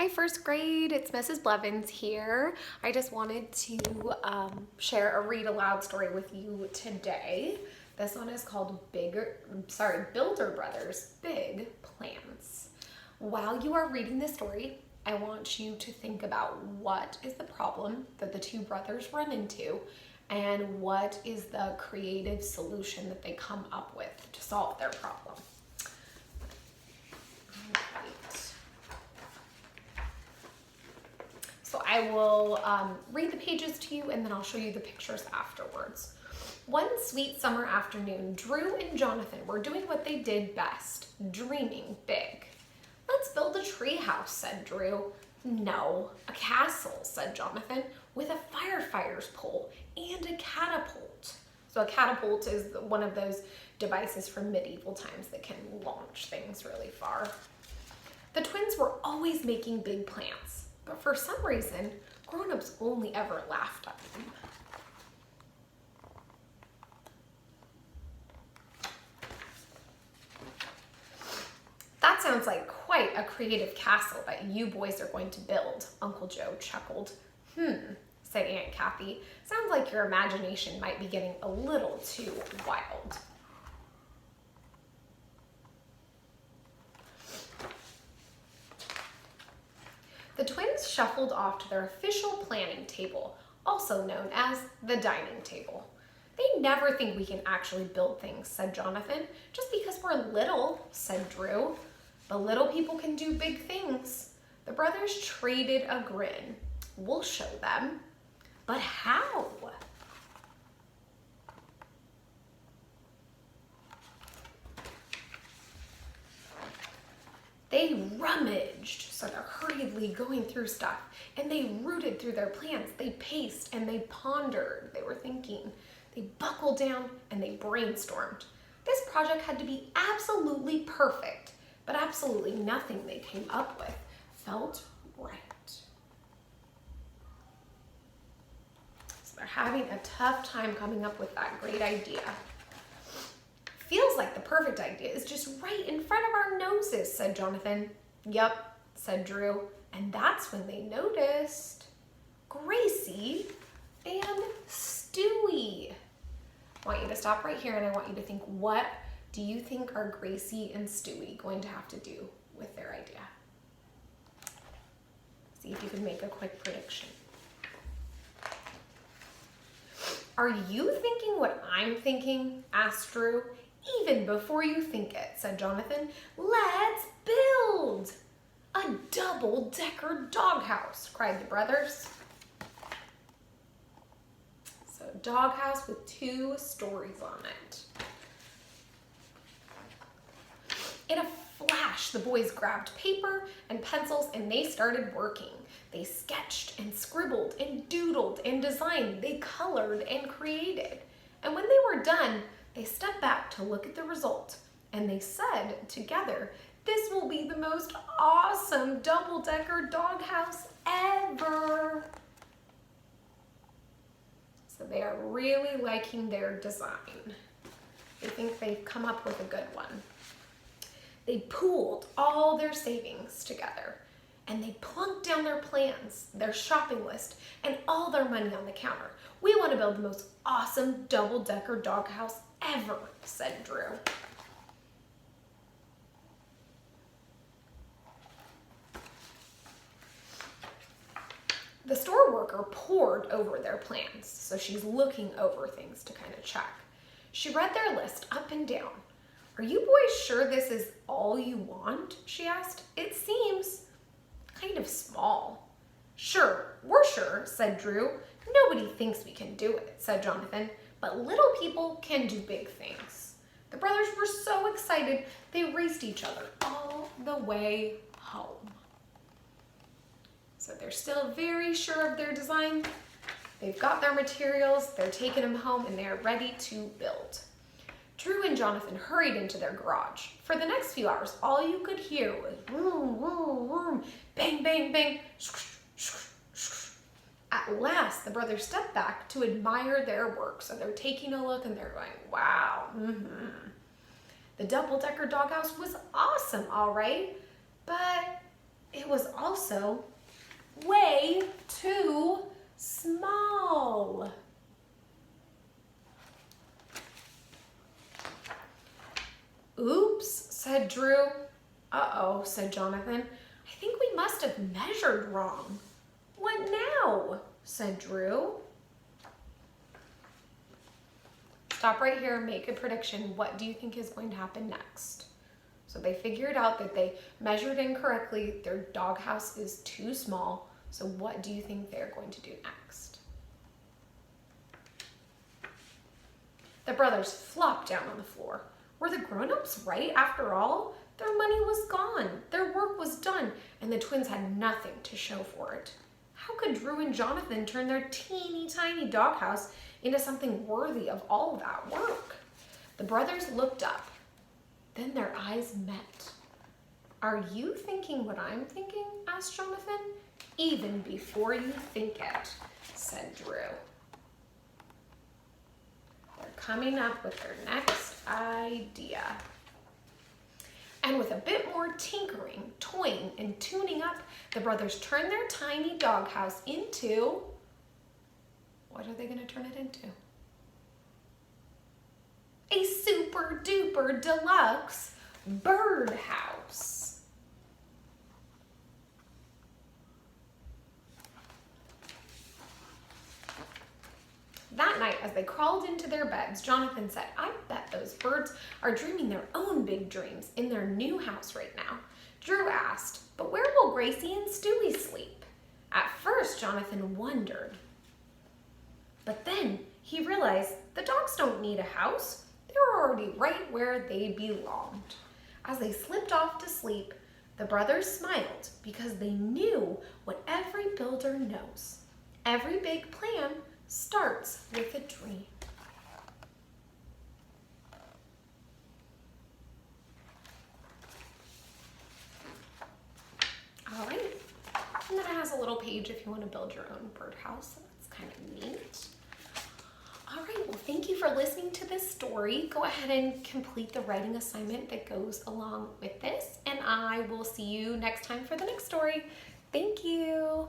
Hi first grade, it's Mrs. Blevins here. I just wanted to share a read aloud story with you today. This one is called Builder Brothers Big Plans. While you are reading this story, I want you to think about what is the problem that the two brothers run into and what is the creative solution that they come up with to solve their problem. So I will read the pages to you and then I'll show you the pictures afterwards. One sweet summer afternoon, Drew and Jonathan were doing what they did best, dreaming big. Let's build a tree house, said Drew. No, a castle, said Jonathan, with a firefighter's pole and a catapult. So a catapult is one of those devices from medieval times that can launch things really far. The twins were always making big plans. But for some reason, grown-ups only ever laughed at them. That sounds like quite a creative castle that you boys are going to build, Uncle Joe chuckled. Said Aunt Kathy. Sounds like your imagination might be getting a little too wild. The twins shuffled off to their official planning table, also known as the dining table. They never think we can actually build things, said Jonathan. Just because we're little, said Drew. But little people can do big things. The brothers traded a grin. We'll show them. But how? They rummaged, so they're hurriedly going through stuff, and they rooted through their plans. They paced and they pondered. They were thinking. They buckled down and they brainstormed. This project had to be absolutely perfect, but absolutely nothing they came up with felt right. So they're having a tough time coming up with that great idea. Feels like the perfect idea is just right in front of our noses, said Jonathan. Yup, said Drew. And that's when they noticed Gracie and Stewie. I want you to stop right here and I want you to think, what do you think are Gracie and Stewie going to have to do with their idea? See if you can make a quick prediction. Are you thinking what I'm thinking? Asked Drew. Even before you think it, said Jonathan. Let's build a double-decker doghouse, cried the brothers. So a doghouse with 2 stories on it. In a flash, the boys grabbed paper and pencils and they started working. They sketched and scribbled and doodled and designed. They colored and created. And when they were done, they stepped back to look at the result, and they said together, this will be the most awesome double-decker doghouse ever. So they are really liking their design. They think they've come up with a good one. They pooled all their savings together, and they plunked down their plans, their shopping list, and all their money on the counter. We want to build the most awesome double-decker doghouse ever, said Drew. The store worker pored over their plans, so she's looking over things to kind of check. She read their list up and down. Are you boys sure this is all you want? She asked. It seems kind of small. Sure, we're sure, said Drew. Nobody thinks we can do it, said Jonathan. But little people can do big things. The brothers were so excited, they raced each other all the way home. So they're still very sure of their design. They've got their materials, they're taking them home, and they're ready to build. Drew and Jonathan hurried into their garage. For the next few hours, all you could hear was vroom, vroom, vroom, bang, bang, bang, squish, squish, squish. At last, the brothers stepped back to admire their work. So they're taking a look and they're going, wow. The double-decker doghouse was awesome, all right, but it was all also way too small. Oops, said Drew. Uh-oh, said Jonathan. I think we must have measured wrong. What now? Said Drew. Stop right here and make a prediction. What do you think is going to happen next? So they figured out that they measured incorrectly. Their doghouse is too small. So what do you think they're going to do next? The brothers flopped down on the floor. Were the grown-ups right after all? Their money was gone. Their work was done, and the twins had nothing to show for it. How could Drew and Jonathan turn their teeny tiny doghouse into something worthy of all that work? The brothers looked up. Then their eyes met. Are you thinking what I'm thinking? Asked Jonathan. Even before you think it, said Drew. They're coming up with their next idea. And with a bit more tinkering, toying, and tuning up, the brothers turned their tiny doghouse into... What are they going to turn it into? A super duper deluxe birdhouse. That night, as they crawled into their beds, Jonathan said, I bet those birds are dreaming their own big dreams in their new house right now. Drew asked, but where will Gracie and Stewie sleep? At first, Jonathan wondered. But then he realized the dogs don't need a house. They were already right where they belonged. As they slipped off to sleep, the brothers smiled because they knew what every builder knows. Every big plan starts with a dream. All right, and then it has a little page if you want to build your own birdhouse. So that's kind of neat. All right, well, thank you for listening to this story. Go ahead and complete the writing assignment that goes along with this, and I will see you next time for the next story. Thank you.